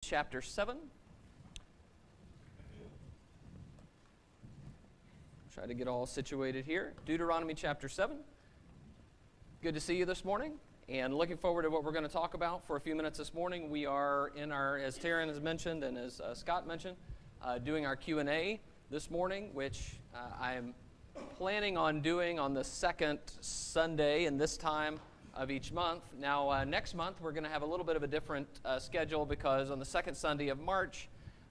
chapter 7. Try to get all situated here. Deuteronomy chapter 7. Good to see you this morning, and looking forward to what we're going to talk about for a few minutes this morning. We are in our, as Taryn has mentioned and as Scott mentioned, doing our Q&A this morning, which I'm planning on doing on the second Sunday in this time of each month. Now, next month, we're going to have a little bit of a different schedule because on the second Sunday of March,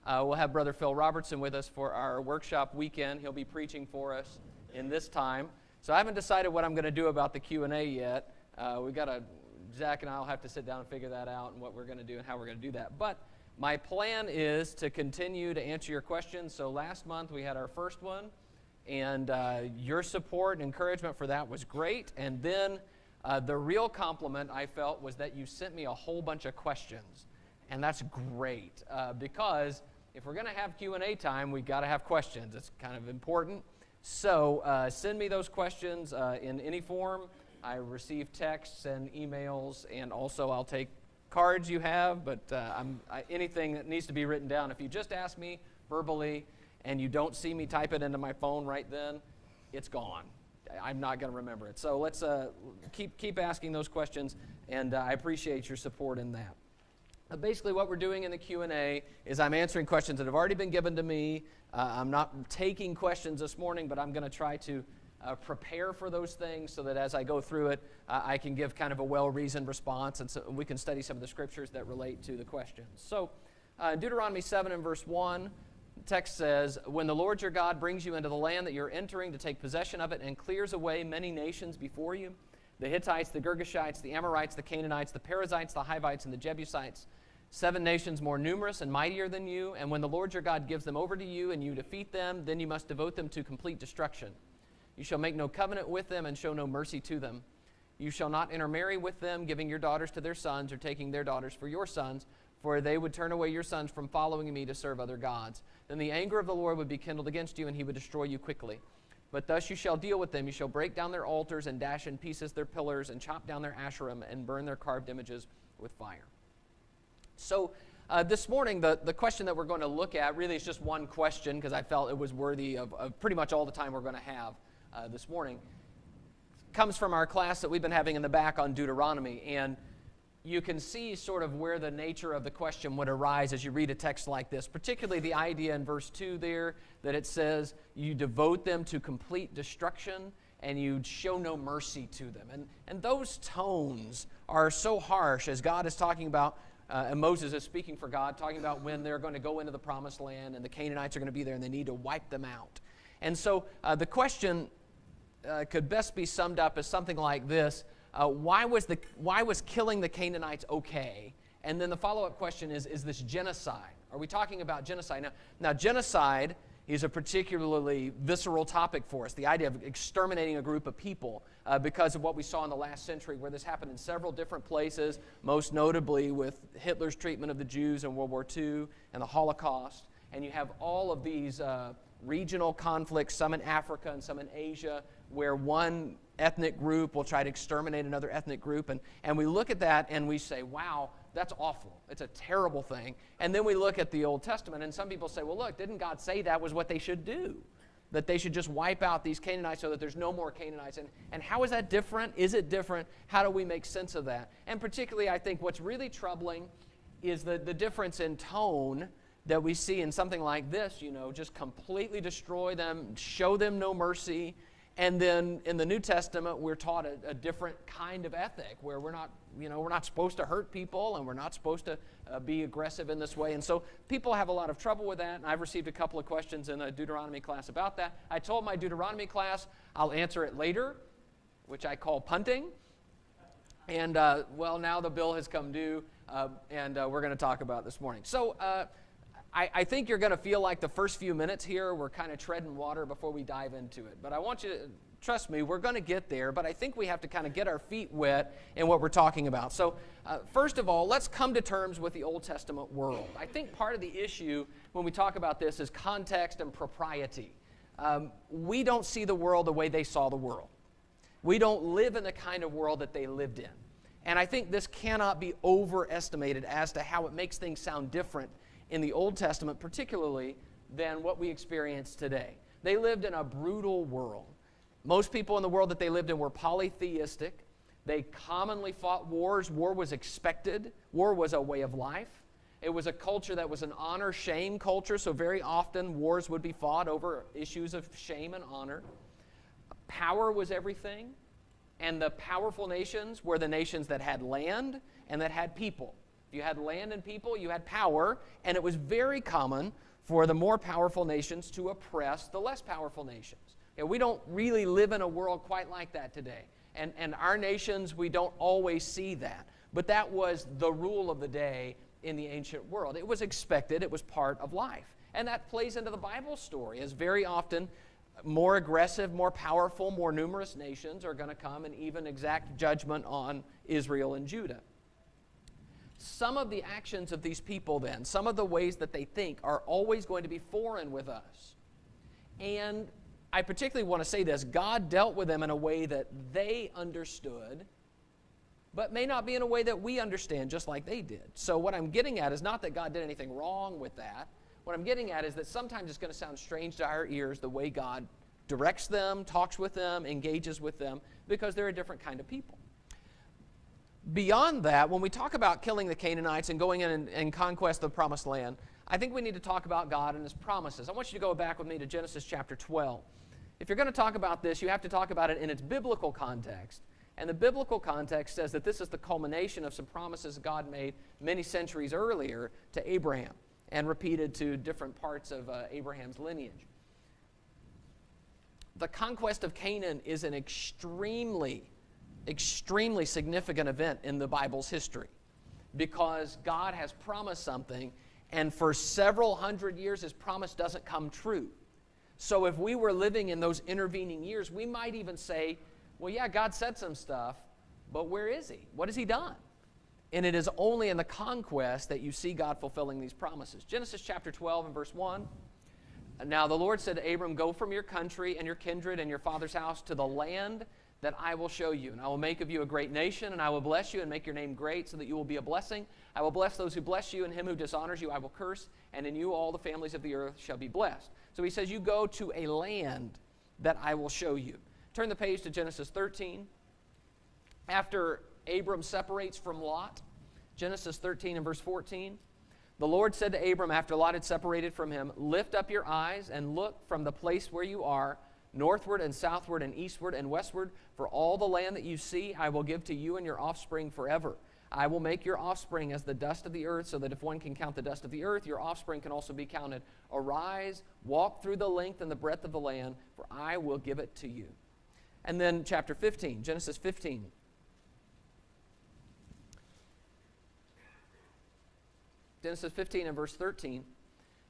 we'll have Brother Phil Robertson with us for our workshop weekend. He'll be preaching for us in this time. So I haven't decided what I'm going to do about the Q&A yet. Zach and I will have to sit down and figure that out and what we're going to do and how we're going to do that. But my plan is to continue to answer your questions. So last month we had our first one, and your support and encouragement for that was great. And then the real compliment I felt was that you sent me a whole bunch of questions. And that's great because if we're going to have Q&A time, we've got to have questions. It's kind of important. So send me those questions in any form. I receive texts and emails, and also I'll take cards you have, but anything that needs to be written down. If you just ask me verbally and you don't see me type it into my phone right then, it's gone. I'm not going to remember it. So let's keep asking those questions, and I appreciate your support in that. Basically, what we're doing in the Q&A is I'm answering questions that have already been given to me. I'm not taking questions this morning, but I'm going to try to prepare for those things so that as I go through it, I can give kind of a well-reasoned response, and so we can study some of the scriptures that relate to the questions. So, Deuteronomy 7 and verse 1, the text says, "When the Lord your God brings you into the land that you're entering to take possession of it and clears away many nations before you, the Hittites, the Girgashites, the Amorites, the Canaanites, the Perizzites, the Hivites, and the Jebusites, 7 nations more numerous and mightier than you, and when the Lord your God gives them over to you and you defeat them, then you must devote them to complete destruction. You shall make no covenant with them and show no mercy to them. You shall not intermarry with them, giving your daughters to their sons or taking their daughters for your sons, for they would turn away your sons from following me to serve other gods. Then the anger of the Lord would be kindled against you, and he would destroy you quickly. But thus you shall deal with them. You shall break down their altars and dash in pieces their pillars and chop down their Asherim and burn their carved images with fire." So this morning, the question that we're going to look at really is just one question because I felt it was worthy of pretty much all the time we're going to have this morning. It comes from our class that we've been having in the back on Deuteronomy, and you can see sort of where the nature of the question would arise as you read a text like this, particularly the idea in verse 2 there that it says you devote them to complete destruction and you show no mercy to them. And those tones are so harsh as God is talking about, and Moses is speaking for God, talking about when they're going to go into the promised land and the Canaanites are going to be there and they need to wipe them out. And so the question could best be summed up as something like this. Why was killing the Canaanites okay? And then the follow-up question is this genocide? Are we talking about genocide? Now genocide is a particularly visceral topic for us, the idea of exterminating a group of people because of what we saw in the last century, where this happened in several different places, most notably with Hitler's treatment of the Jews in World War II and the Holocaust. And you have all of these regional conflicts, some in Africa and some in Asia, where one ethnic group will try to exterminate another ethnic group. And we look at that and we say, wow, that's awful. It's a terrible thing. And then we look at the Old Testament, and some people say, well, look, didn't God say that was what they should do? That they should just wipe out these Canaanites so that there's no more Canaanites. And how is that different? Is it different? How do we make sense of that? And particularly, I think what's really troubling is the difference in tone that we see in something like this, just completely destroy them, show them no mercy. And then in the New Testament, we're taught a different kind of ethic where we're not supposed to hurt people and we're not supposed to be aggressive in this way. And so people have a lot of trouble with that. And I've received a couple of questions in a Deuteronomy class about that. I told my Deuteronomy class I'll answer it later, which I call punting. And now the bill has come due, and we're going to talk about it this morning. So I think you're going to feel like the first few minutes here, we're kind of treading water before we dive into it. But I want you to trust me, we're going to get there, but I think we have to kind of get our feet wet in what we're talking about. So first of all, let's come to terms with the Old Testament world. I think part of the issue when we talk about this is context and propriety. We don't see the world the way they saw the world. We don't live in the kind of world that they lived in. And I think this cannot be overestimated as to how it makes things sound different in the Old Testament, particularly than what we experience today. They lived in a brutal world. Most people in the world that they lived in were polytheistic. They commonly fought wars. War was expected. War was a way of life. It was a culture that was an honor-shame culture, so very often wars would be fought over issues of shame and honor. Power was everything, and the powerful nations were the nations that had land and that had people. If you had land and people, you had power, and it was very common for the more powerful nations to oppress the less powerful nations. We don't really live in a world quite like that today. And our nations, we don't always see that. But that was the rule of the day in the ancient world. It was expected. It was part of life. And that plays into the Bible story, as very often more aggressive, more powerful, more numerous nations are going to come and even exact judgment on Israel and Judah. Some of the actions of these people then, some of the ways that they think are always going to be foreign with us. And I particularly want to say this, God dealt with them in a way that they understood, but may not be in a way that we understand just like they did. So what I'm getting at is not that God did anything wrong with that. What I'm getting at is that sometimes it's going to sound strange to our ears the way God directs them, talks with them, engages with them, because they're a different kind of people. Beyond that, when we talk about killing the Canaanites and going in and conquest of the promised land, I think we need to talk about God and his promises. I want you to go back with me to Genesis chapter 12. If you're going to talk about this, you have to talk about it in its biblical context. And the biblical context says that this is the culmination of some promises God made many centuries earlier to Abraham and repeated to different parts of Abraham's lineage. The conquest of Canaan is an extremely significant event in the Bible's history because God has promised something, and for several hundred years his promise doesn't come true. So if we were living in those intervening years, we might even say, well, yeah, God said some stuff, but where is he? What has he done? And it is only in the conquest that you see God fulfilling these promises. Genesis chapter 12 and verse 1. Now the Lord said to Abram, go from your country and your kindred and your father's house to the land that I will show you. And I will make of you a great nation, and I will bless you and make your name great so that you will be a blessing. I will bless those who bless you, and him who dishonors you I will curse, and in you all the families of the earth shall be blessed. So he says, you go to a land that I will show you. Turn the page to Genesis 13. After Abram separates from Lot, Genesis 13 and verse 14, the Lord said to Abram after Lot had separated from him, lift up your eyes and look from the place where you are, northward and southward and eastward and westward, for all the land that you see I will give to you and your offspring forever. I will make your offspring as the dust of the earth, so that if one can count the dust of the earth, your offspring can also be counted. Arise, walk through the length and the breadth of the land, for I will give it to you. And then chapter 15, Genesis 15. Genesis 15 and verse 13.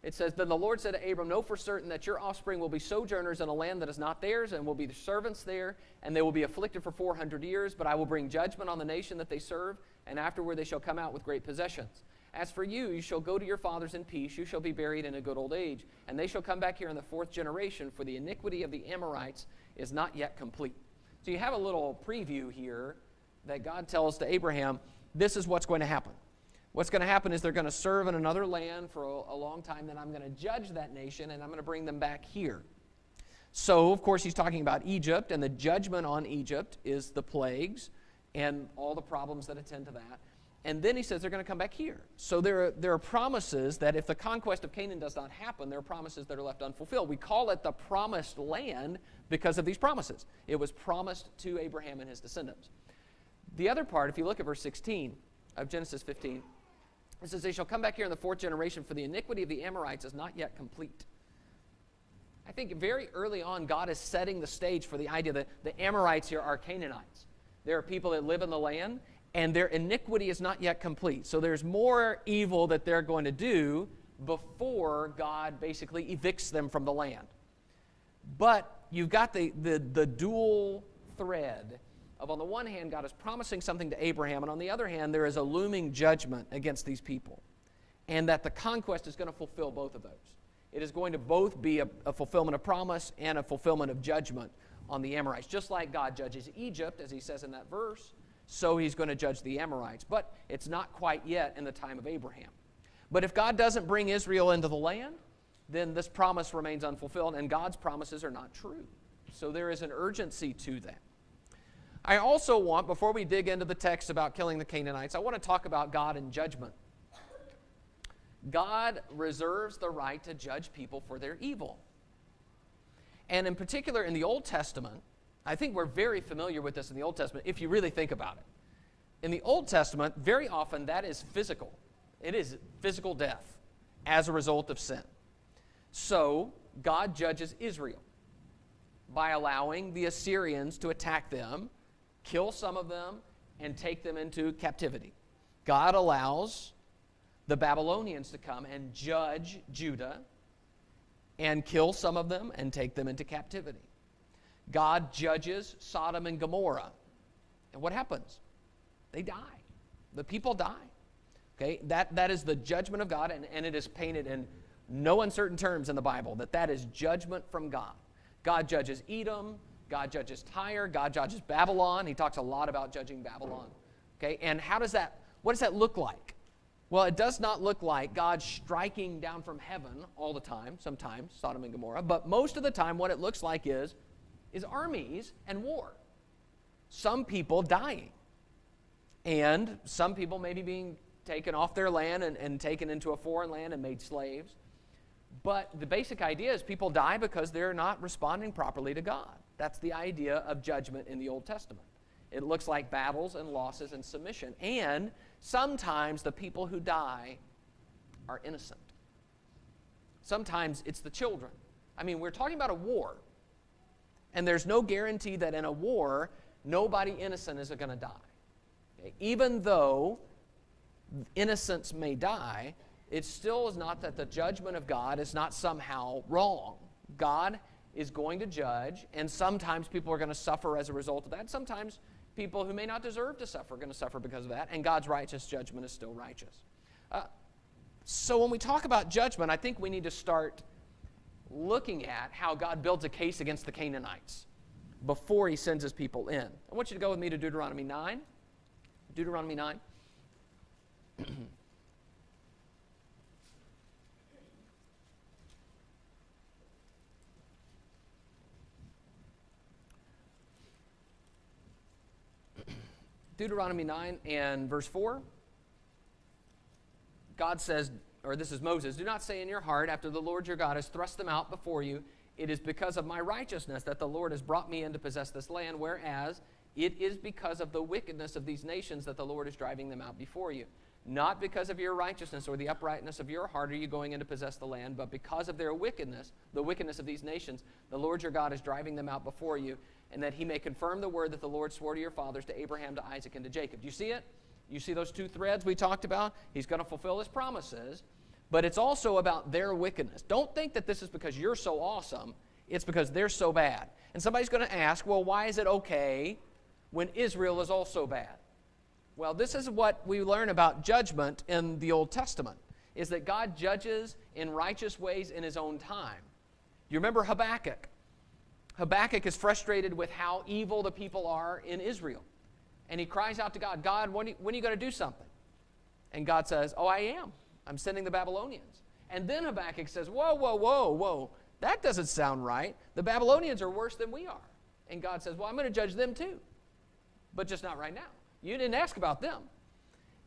It says, then the Lord said to Abram, know for certain that your offspring will be sojourners in a land that is not theirs, and will be the servants there, and they will be afflicted for 400 years, but I will bring judgment on the nation that they serve, and afterward they shall come out with great possessions. As for you, you shall go to your fathers in peace, you shall be buried in a good old age, and they shall come back here in the fourth generation, for the iniquity of the Amorites is not yet complete. So you have a little preview here that God tells to Abraham, this is what's going to happen. What's going to happen is they're going to serve in another land for a long time, then I'm going to judge that nation, and I'm going to bring them back here. So, of course, he's talking about Egypt, and the judgment on Egypt is the plagues and all the problems that attend to that. And then he says they're going to come back here. So there are promises that if the conquest of Canaan does not happen, there are promises that are left unfulfilled. We call it the promised land because of these promises. It was promised to Abraham and his descendants. The other part, if you look at verse 16 of Genesis 15, it says, they shall come back here in the fourth generation, for the iniquity of the Amorites is not yet complete. I think very early on, God is setting the stage for the idea that the Amorites here are Canaanites. There are people that live in the land, and their iniquity is not yet complete. So there's more evil that they're going to do before God basically evicts them from the land. But you've got the dual thread of, on the one hand, God is promising something to Abraham, and on the other hand, there is a looming judgment against these people, and that the conquest is going to fulfill both of those. It is going to both be a fulfillment of promise and a fulfillment of judgment on the Amorites. Just like God judges Egypt, as he says in that verse, so he's going to judge the Amorites. But it's not quite yet in the time of Abraham. But if God doesn't bring Israel into the land, then this promise remains unfulfilled, and God's promises are not true. So there is an urgency to that. I also want, before we dig into the text about killing the Canaanites, I want to talk about God and judgment. God reserves the right to judge people for their evil. And in particular, in the Old Testament, I think we're very familiar with this in the Old Testament, if you really think about it. In the Old Testament, very often that is physical. It is physical death as a result of sin. So, God judges Israel by allowing the Assyrians to attack them, kill some of them, and take them into captivity. God allows the Babylonians to come and judge Judah and kill some of them and take them into captivity. God judges Sodom and Gomorrah. And what happens? They die. The people die. Okay, that is the judgment of God, and it is painted in no uncertain terms in the Bible, that is judgment from God. God judges Edom, God judges Tyre, God judges Babylon. He talks a lot about judging Babylon. Okay, and what does that look like? Well, it does not look like God striking down from heaven all the time, sometimes, Sodom and Gomorrah, but most of the time what it looks like is armies and war. Some people dying, and some people maybe being taken off their land and taken into a foreign land and made slaves. But the basic idea is people die because they're not responding properly to God. That's the idea of judgment in the Old Testament. It looks like battles and losses and submission. And sometimes the people who die are innocent. Sometimes it's the children. I mean, we're talking about a war. And there's no guarantee that in a war, nobody innocent is going to die. Okay? Even though innocents may die, it still is not that the judgment of God is not somehow wrong. God is going to judge, and sometimes people are going to suffer as a result of that. Sometimes people who may not deserve to suffer are going to suffer because of that, and God's righteous judgment is still righteous. So when we talk about judgment, I think we need to start looking at how God builds a case against the Canaanites before he sends his people in. I want you to go with me to Deuteronomy 9. Deuteronomy 9. Deuteronomy 9 and verse 4. God says, or this is Moses, "Do not say in your heart, after the Lord your God has thrust them out before you, it is because of my righteousness that the Lord has brought me in to possess this land, whereas it is because of the wickedness of these nations that the Lord is driving them out before you. Not because of your righteousness or the uprightness of your heart are you going in to possess the land, but because of their wickedness, the wickedness of these nations, the Lord your God is driving them out before you, and that he may confirm the word that the Lord swore to your fathers, to Abraham, to Isaac, and to Jacob." Do you see it? You see those two threads we talked about? He's going to fulfill his promises, but it's also about their wickedness. Don't think that this is because you're so awesome. It's because they're so bad. And somebody's going to ask, well, why is it okay when Israel is also bad? Well, this is what we learn about judgment in the Old Testament, is that God judges in righteous ways in his own time. You remember Habakkuk? Habakkuk is frustrated with how evil the people are in Israel. And he cries out to God, "God, when are you going to do something?" And God says, "Oh, I am. I'm sending the Babylonians." And then Habakkuk says, whoa, that doesn't sound right. The Babylonians are worse than we are. And God says, "Well, I'm going to judge them too, but just not right now. You didn't ask about them."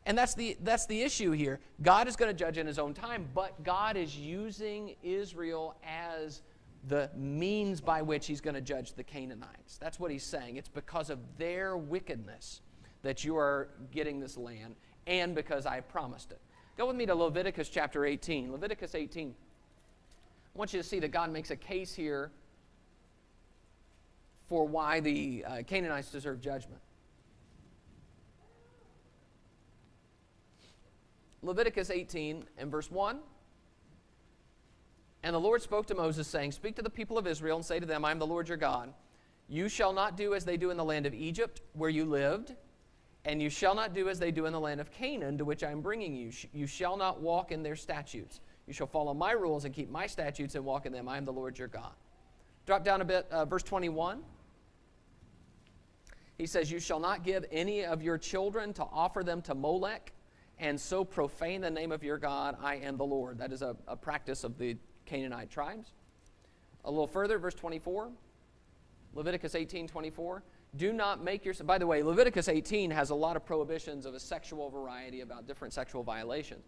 And that's the issue here. God is going to judge in his own time, but God is using Israel as the means by which he's going to judge the Canaanites. That's what he's saying. It's because of their wickedness that you are getting this land, and because I promised it. Go with me to Leviticus chapter 18. Leviticus 18. I want you to see that God makes a case here for why the Canaanites deserve judgment. Leviticus 18 and verse 1. "And the Lord spoke to Moses, saying, Speak to the people of Israel and say to them, I am the Lord your God. You shall not do as they do in the land of Egypt, where you lived, and you shall not do as they do in the land of Canaan, to which I am bringing you. You shall not walk in their statutes. You shall follow my rules and keep my statutes and walk in them. I am the Lord your God." Drop down a bit, verse 21. He says, you shall not give any of your children to offer them to Molech, and so profane the name of your God. I am the Lord. That is a practice of the Canaanite tribes. A little further, verse 24, Leviticus 18:24. Do not make yourself... By the way, Leviticus 18 has a lot of prohibitions of a sexual variety about different sexual violations.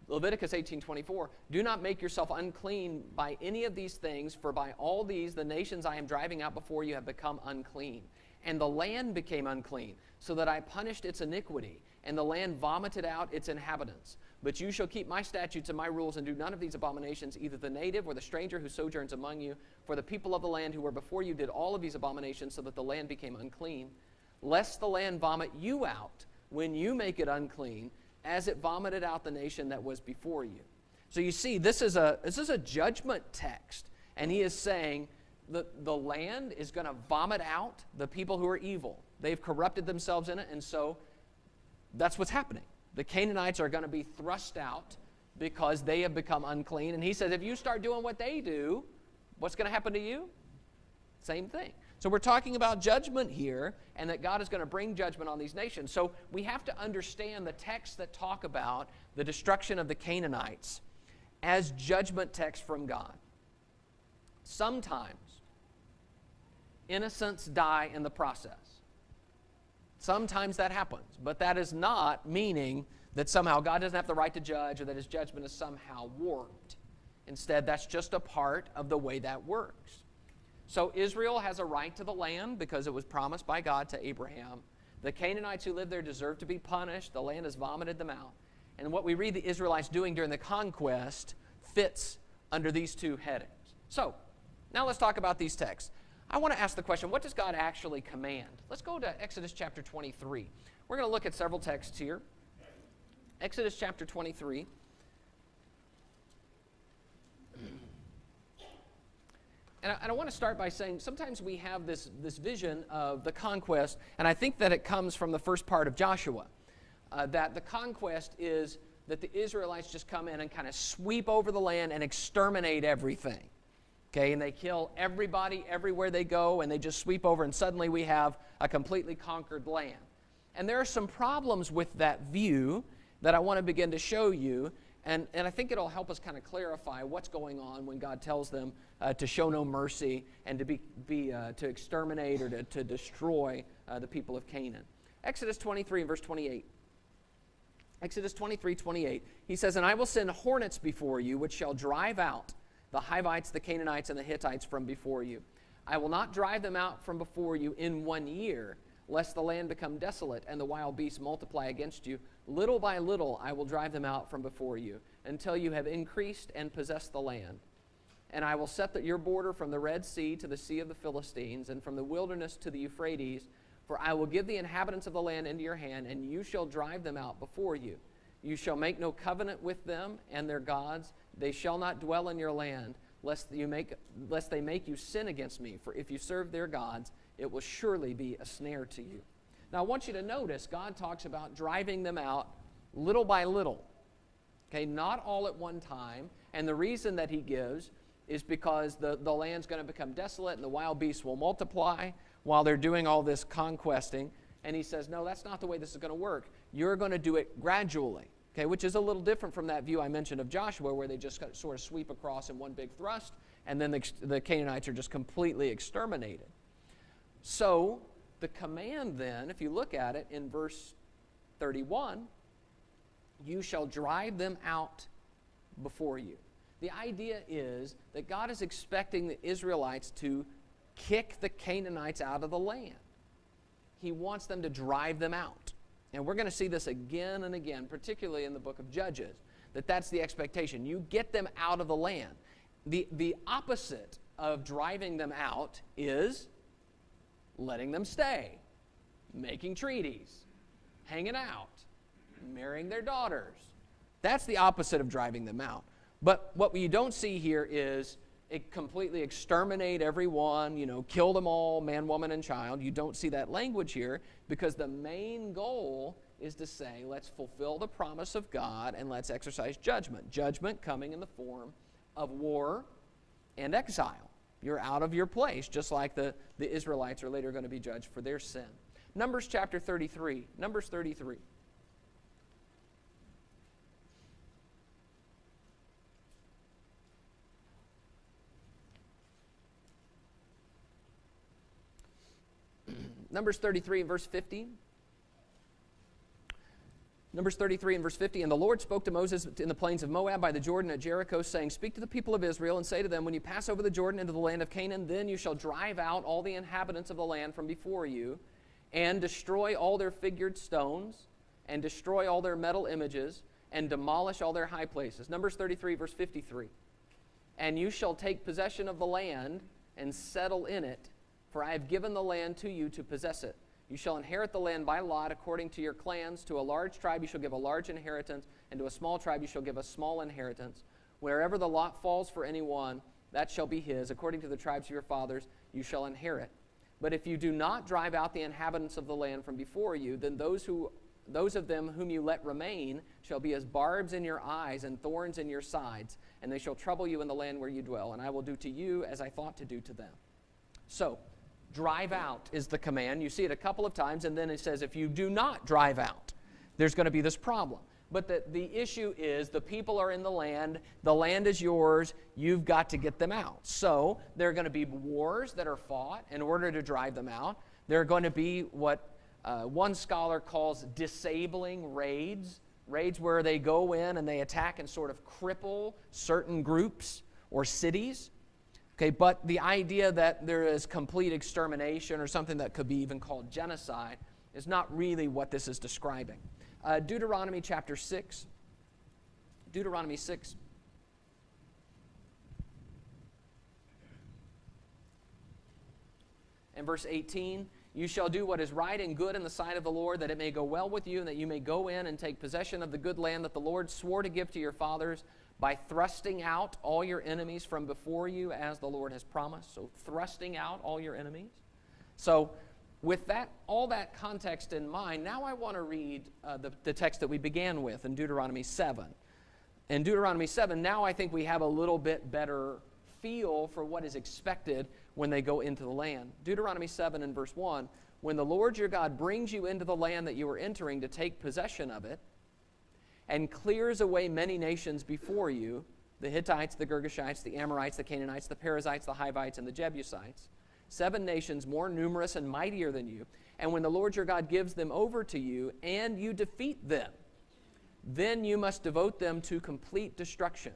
Leviticus 18:24, do not make yourself unclean by any of these things, for by all these the nations I am driving out before you have become unclean. And the land became unclean, so that I punished its iniquity, and the land vomited out its inhabitants. But you shall keep my statutes and my rules, and do none of these abominations, either the native or the stranger who sojourns among you. For the people of the land who were before you did all of these abominations, so that the land became unclean. Lest the land vomit you out when you make it unclean, as it vomited out the nation that was before you. So you see, this is a judgment text, and he is saying the land is going to vomit out the people who are evil. They've corrupted themselves in it, and so that's what's happening. The Canaanites are going to be thrust out because they have become unclean. And he says, if you start doing what they do, what's going to happen to you? Same thing. So we're talking about judgment here, and that God is going to bring judgment on these nations. So we have to understand the texts that talk about the destruction of the Canaanites as judgment texts from God. Sometimes innocents die in the process. Sometimes that happens, but that is not meaning that somehow God doesn't have the right to judge or that his judgment is somehow warped. Instead, that's just a part of the way that works. So Israel has a right to the land because it was promised by God to Abraham. The Canaanites who live there deserve to be punished. The land has vomited them out. And what we read the Israelites doing during the conquest fits under these two headings. So, now let's talk about these texts. I want to ask the question, what does God actually command? Let's go to Exodus chapter 23. We're going to look at several texts here. Exodus chapter 23. And I want to start by saying sometimes we have this vision of the conquest, and I think that it comes from the first part of Joshua, that the conquest is that the Israelites just come in and kind of sweep over the land and exterminate everything. Okay, and they kill everybody everywhere they go, and they just sweep over, and suddenly we have a completely conquered land. And there are some problems with that view that I want to begin to show you, and I think it'll help us kind of clarify what's going on when God tells them to show no mercy and to exterminate or to destroy the people of Canaan. Exodus 23 and verse 28. Exodus 23:28. He says, and I will send hornets before you, which shall drive out the Hivites, the Canaanites, and the Hittites from before you. I will not drive them out from before you in 1 year, lest the land become desolate and the wild beasts multiply against you. Little by little I will drive them out from before you, until you have increased and possessed the land. And I will set your border from the Red Sea to the Sea of the Philistines, and from the wilderness to the Euphrates, for I will give the inhabitants of the land into your hand, and you shall drive them out before you. You shall make no covenant with them and their gods. They shall not dwell in your land, lest they make you sin against me. For if you serve their gods, it will surely be a snare to you. Now I want you to notice God talks about driving them out little by little. Okay, not all at one time. And the reason that he gives is because the land's going to become desolate and the wild beasts will multiply while they're doing all this conquesting. And he says, no, that's not the way this is going to work. You're going to do it gradually. Okay, which is a little different from that view I mentioned of Joshua, where they just sort of sweep across in one big thrust, and then the Canaanites are just completely exterminated. So the command then, if you look at it in verse 31, you shall drive them out before you. The idea is that God is expecting the Israelites to kick the Canaanites out of the land. He wants them to drive them out. And we're going to see this again and again, particularly in the book of Judges, that's the expectation. You get them out of the land. The opposite of driving them out is letting them stay, making treaties, hanging out, marrying their daughters. That's the opposite of driving them out. But what you don't see here is completely exterminate everyone, kill them all, man, woman, and child. You don't see that language here because the main goal is to say, let's fulfill the promise of God and let's exercise judgment. Judgment coming in the form of war and exile. You're out of your place, just like the Israelites are later going to be judged for their sin. Numbers chapter 33. Numbers 33. Numbers 33 and verse 50. Numbers 33 and verse 50, and the Lord spoke to Moses in the plains of Moab by the Jordan at Jericho, saying, Speak to the people of Israel and say to them, When you pass over the Jordan into the land of Canaan, then you shall drive out all the inhabitants of the land from before you, and destroy all their figured stones, and destroy all their metal images, and demolish all their high places. Numbers 33 verse 53, and you shall take possession of the land and settle in it, for I have given the land to you to possess it. You shall inherit the land by lot according to your clans. To a large tribe you shall give a large inheritance, and to a small tribe you shall give a small inheritance. Wherever the lot falls for any one, that shall be his. According to the tribes of your fathers you shall inherit. But if you do not drive out the inhabitants of the land from before you, then those of them whom you let remain shall be as barbs in your eyes and thorns in your sides, and they shall trouble you in the land where you dwell, and I will do to you as I thought to do to them. So, drive out is the command. You see it a couple of times, and then it says if you do not drive out, there's going to be this problem. But the issue is the people are in the land is yours, you've got to get them out. So there are going to be wars that are fought in order to drive them out. There are going to be what one scholar calls disabling raids where they go in and they attack and sort of cripple certain groups or cities. Okay, but the idea that there is complete extermination or something that could be even called genocide is not really what this is describing. Deuteronomy chapter 6. Deuteronomy 6. And verse 18, You shall do what is right and good in the sight of the Lord, that it may go well with you, and that you may go in and take possession of the good land that the Lord swore to give to your fathers, by thrusting out all your enemies from before you as the Lord has promised. So thrusting out all your enemies. So with that, all that context in mind, now I want to read the text that we began with in Deuteronomy 7. In Deuteronomy 7, now I think we have a little bit better feel for what is expected when they go into the land. Deuteronomy 7 and verse 1, When the Lord your God brings you into the land that you are entering to take possession of it, and clears away many nations before you, the Hittites, the Girgashites, the Amorites, the Canaanites, the Perizzites, the Hivites, and the Jebusites, 7 nations more numerous and mightier than you. And when the Lord your God gives them over to you, and you defeat them, then you must devote them to complete destruction.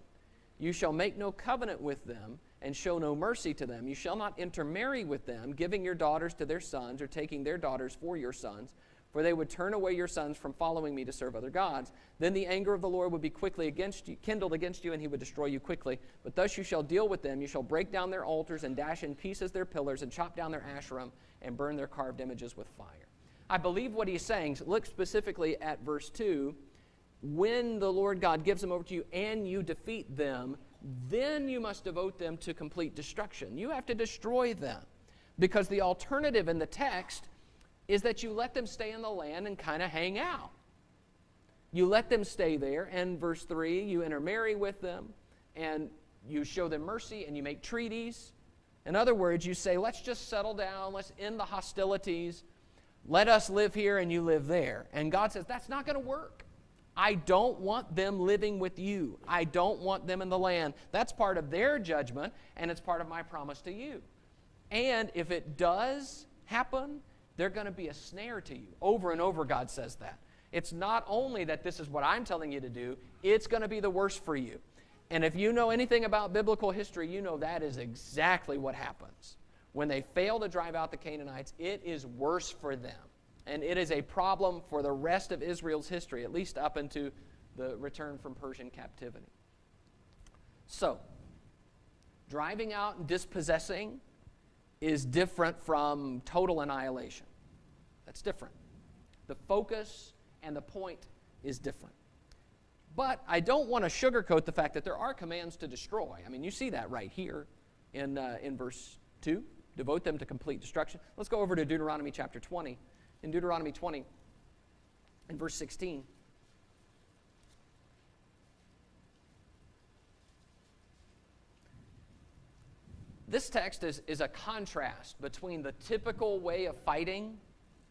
You shall make no covenant with them, and show no mercy to them. You shall not intermarry with them, giving your daughters to their sons, or taking their daughters for your sons, for they would turn away your sons from following me to serve other gods. Then the anger of the Lord would be quickly kindled against you, and he would destroy you quickly. But thus you shall deal with them. You shall break down their altars, and dash in pieces their pillars, and chop down their asherim, and burn their carved images with fire. I believe what he's saying, look specifically at verse 2, when the Lord God gives them over to you, and you defeat them, then you must devote them to complete destruction. You have to destroy them, because the alternative in the text is that you let them stay in the land and kind of hang out. You let them stay there, and verse 3, you intermarry with them, and you show them mercy, and you make treaties. In other words, you say, let's just settle down, let's end the hostilities, let us live here and you live there. And God says, that's not going to work. I don't want them living with you. I don't want them in the land. That's part of their judgment, and it's part of my promise to you. And if it does happen, they're going to be a snare to you. Over and over, God says that. It's not only that this is what I'm telling you to do, it's going to be the worst for you. And if you know anything about biblical history, you know that is exactly what happens. When they fail to drive out the Canaanites, it is worse for them. And it is a problem for the rest of Israel's history, at least up into the return from Persian captivity. So, driving out and dispossessing is different from total annihilation. That's different. The focus and the point is different. But I don't want to sugarcoat the fact that there are commands to destroy. I mean, you see that right here in verse 2. Devote them to complete destruction. Let's go over to Deuteronomy chapter 20. In Deuteronomy 20, in verse 16. This text is a contrast between the typical way of fighting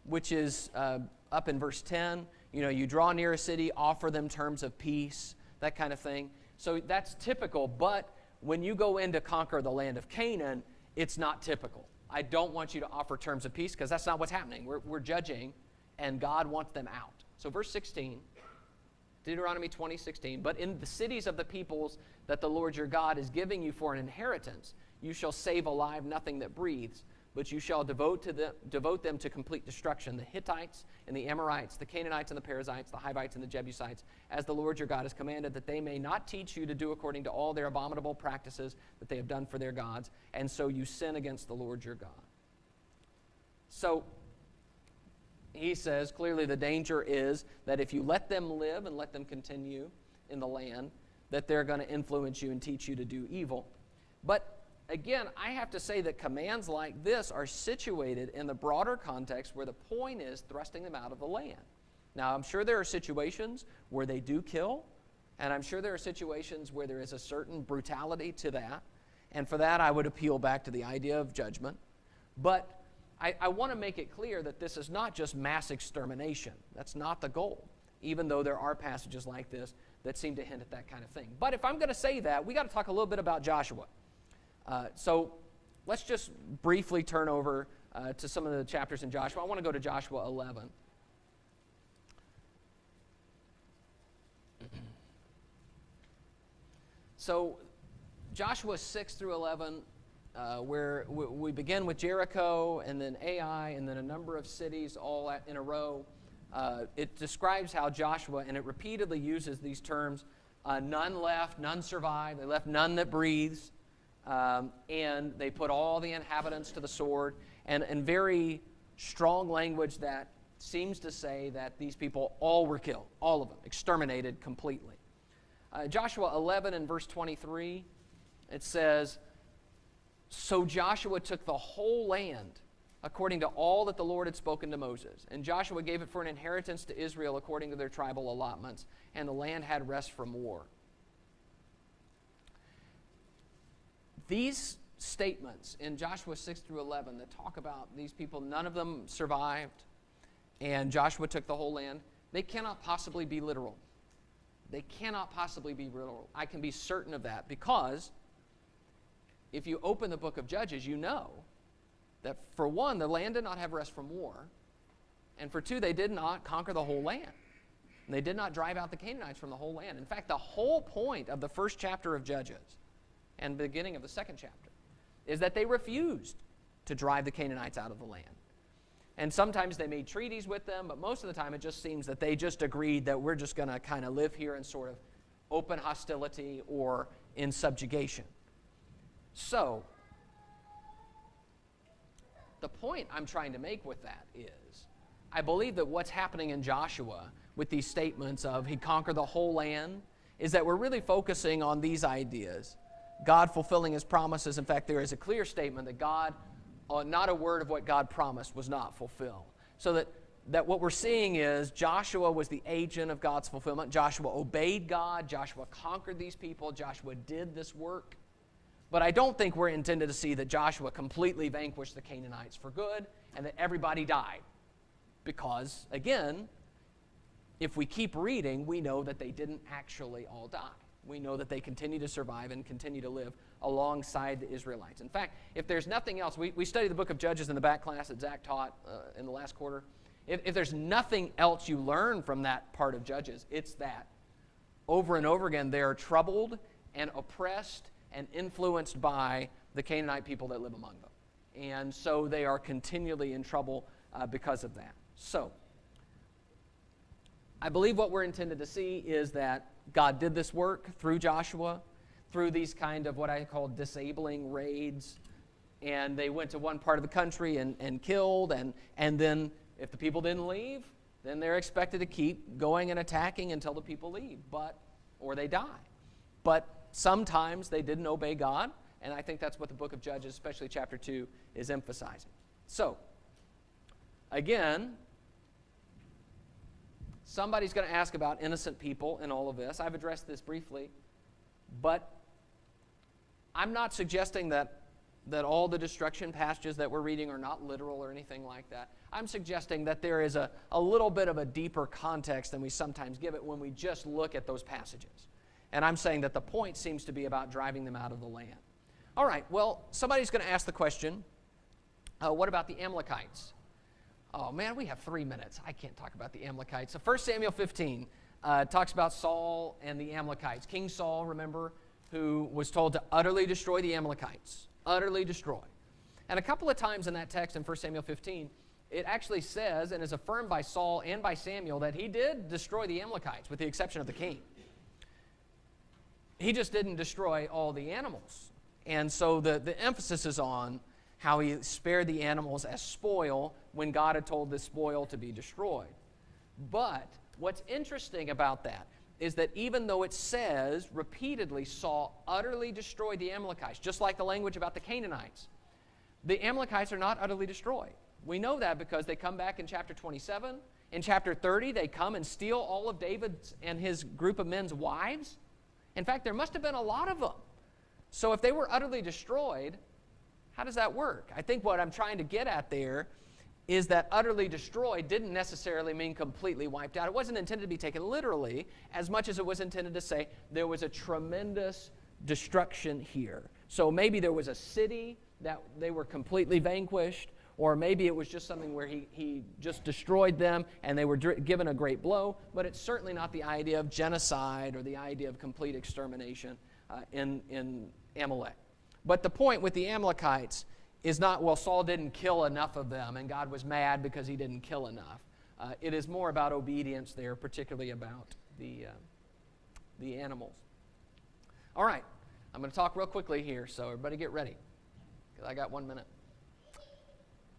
which is up in verse 10. You draw near a city, offer them terms of peace, that kind of thing. So that's typical, but when you go in to conquer the land of Canaan, it's not typical. I don't want you to offer terms of peace because that's not what's happening. We're judging, and God wants them out. So verse 16, Deuteronomy 20:16, but in the cities of the peoples that the Lord your God is giving you for an inheritance, you shall save alive nothing that breathes, but you shall devote them to complete destruction, the Hittites and the Amorites, the Canaanites and the Perizzites, the Hivites and the Jebusites, as the Lord your God has commanded, that they may not teach you to do according to all their abominable practices that they have done for their gods, and so you sin against the Lord your God. So he says clearly the danger is that if you let them live and let them continue in the land, that they're going to influence you and teach you to do evil. But again, I have to say that commands like this are situated in the broader context where the point is thrusting them out of the land. Now, I'm sure there are situations where they do kill, and I'm sure there are situations where there is a certain brutality to that, and for that I would appeal back to the idea of judgment. But I want to make it clear that this is not just mass extermination. That's not the goal, even though there are passages like this that seem to hint at that kind of thing. But if I'm going to say that, we got to talk a little bit about Joshua. So let's just briefly turn over to some of the chapters in Joshua. I want to go to Joshua 11. So Joshua 6 through 11, where we begin with Jericho and then Ai and then a number of cities all in a row. It describes how Joshua, and it repeatedly uses these terms, none left, none survived. They left none that breathes. And they put all the inhabitants to the sword, and very strong language that seems to say that these people all were killed, all of them, exterminated completely. Joshua 11 and verse 23, it says, so Joshua took the whole land according to all that the Lord had spoken to Moses, and Joshua gave it for an inheritance to Israel according to their tribal allotments, and the land had rest from war. These statements in Joshua 6 through 11 that talk about these people, none of them survived, and Joshua took the whole land, they cannot possibly be literal. They cannot possibly be literal. I can be certain of that because if you open the book of Judges, you know that for one, the land did not have rest from war, and for two, they did not conquer the whole land. And they did not drive out the Canaanites from the whole land. In fact, the whole point of the first chapter of Judges and the beginning of the second chapter is that they refused to drive the Canaanites out of the land. And sometimes they made treaties with them, but most of the time it just seems that they just agreed that we're just going to kind of live here in sort of open hostility or in subjugation. So, the point I'm trying to make with that is, I believe that what's happening in Joshua with these statements of he conquered the whole land is that we're really focusing on these ideas. God fulfilling his promises. In fact, there is a clear statement that God, not a word of what God promised was not fulfilled. So that what we're seeing is Joshua was the agent of God's fulfillment. Joshua obeyed God. Joshua conquered these people. Joshua did this work. But I don't think we're intended to see that Joshua completely vanquished the Canaanites for good and that everybody died. Because, again, if we keep reading, we know that they didn't actually all die. We know that they continue to survive and continue to live alongside the Israelites. In fact, if there's nothing else, we studied the book of Judges in the back class that Zach taught in the last quarter. If there's nothing else you learn from that part of Judges, it's that over and over again they are troubled and oppressed and influenced by the Canaanite people that live among them. And so they are continually in trouble because of that. So, I believe what we're intended to see is that God did this work through Joshua, through these kind of what I call disabling raids. And they went to one part of the country and killed. And then if the people didn't leave, then they're expected to keep going and attacking until the people leave, or they die. But sometimes they didn't obey God, and I think that's what the book of Judges, especially chapter 2, is emphasizing. So, again, somebody's going to ask about innocent people in all of this. I've addressed this briefly, but I'm not suggesting that that all the destruction passages that we're reading are not literal or anything like that. I'm suggesting that there is a little bit of a deeper context than we sometimes give it when we just look at those passages. And I'm saying that the point seems to be about driving them out of the land. All right, well, somebody's going to ask the question, what about the Amalekites? Oh, man, we have 3 minutes. I can't talk about the Amalekites. So 1 Samuel 15 talks about Saul and the Amalekites. King Saul, remember, who was told to utterly destroy the Amalekites. Utterly destroy. And a couple of times in that text in 1 Samuel 15, it actually says and is affirmed by Saul and by Samuel that he did destroy the Amalekites, with the exception of the king. He just didn't destroy all the animals. And so the emphasis is on how he spared the animals as spoil when God had told the spoil to be destroyed. But what's interesting about that is that even though it says repeatedly Saul utterly destroyed the Amalekites, just like the language about the Canaanites, the Amalekites are not utterly destroyed. We know that because they come back in chapter 27. In chapter 30, they come and steal all of David's and his group of men's wives. In fact, there must have been a lot of them. So if they were utterly destroyed, how does that work? I think what I'm trying to get at there is that utterly destroyed didn't necessarily mean completely wiped out. It wasn't intended to be taken literally as much as it was intended to say there was a tremendous destruction here. So maybe there was a city that they were completely vanquished, or maybe it was just something where he just destroyed them and they were given a great blow, but it's certainly not the idea of genocide or the idea of complete extermination in Amalek. But the point with the Amalekites is not, well, Saul didn't kill enough of them and God was mad because he didn't kill enough. It is more about obedience there, particularly about the animals. All right, I'm going to talk real quickly here, so everybody get ready, because I got 1 minute.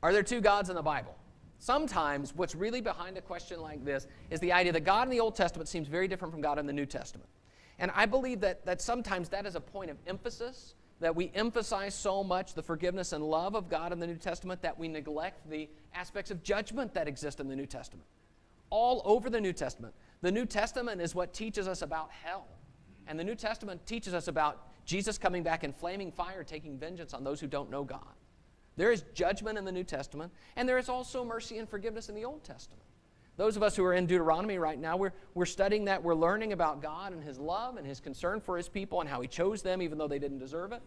Are there two gods in the Bible? Sometimes what's really behind a question like this is the idea that God in the Old Testament seems very different from God in the New Testament. And I believe that sometimes that is a point of emphasis, that we emphasize so much the forgiveness and love of God in the New Testament that we neglect the aspects of judgment that exist in the New Testament. All over the New Testament. The New Testament is what teaches us about hell. And the New Testament teaches us about Jesus coming back in flaming fire, taking vengeance on those who don't know God. There is judgment in the New Testament, and there is also mercy and forgiveness in the Old Testament. Those of us who are in Deuteronomy right now, we're studying that. We're learning about God and His love and His concern for His people and how He chose them even though they didn't deserve it.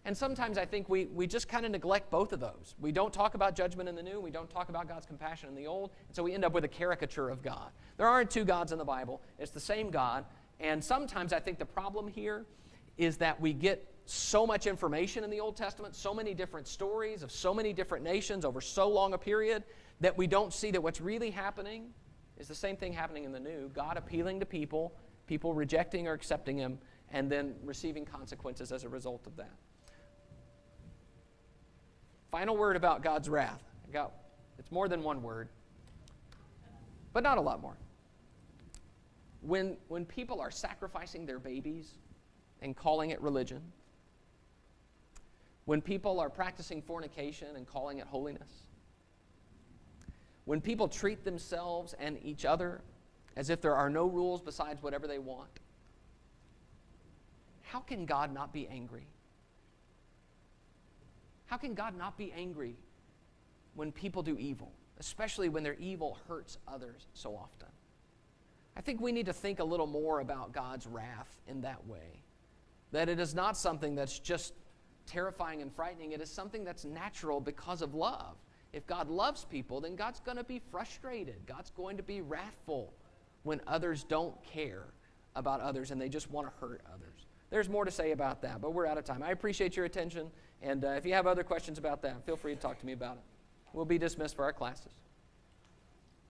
And sometimes I think we just kind of neglect both of those. We don't talk about judgment in the New. We don't talk about God's compassion in the Old. And so we end up with a caricature of God. There aren't two gods in the Bible. It's the same God. And sometimes I think the problem here is that we get so much information in the Old Testament, so many different stories of so many different nations over so long a period, that we don't see that what's really happening is the same thing happening in the New. God appealing to people, people rejecting or accepting Him, and then receiving consequences as a result of that. Final word about God's wrath. It's more than one word, but not a lot more. When people are sacrificing their babies and calling it religion, when people are practicing fornication and calling it holiness, when people treat themselves and each other as if there are no rules besides whatever they want, how can God not be angry? How can God not be angry when people do evil, especially when their evil hurts others so often? I think we need to think a little more about God's wrath in that way. That it is not something that's just terrifying and frightening. It is something that's natural because of love. If God loves people, then God's going to be frustrated. God's going to be wrathful when others don't care about others and they just want to hurt others. There's more to say about that, but we're out of time. I appreciate your attention, and if you have other questions about that, feel free to talk to me about it. We'll be dismissed for our classes.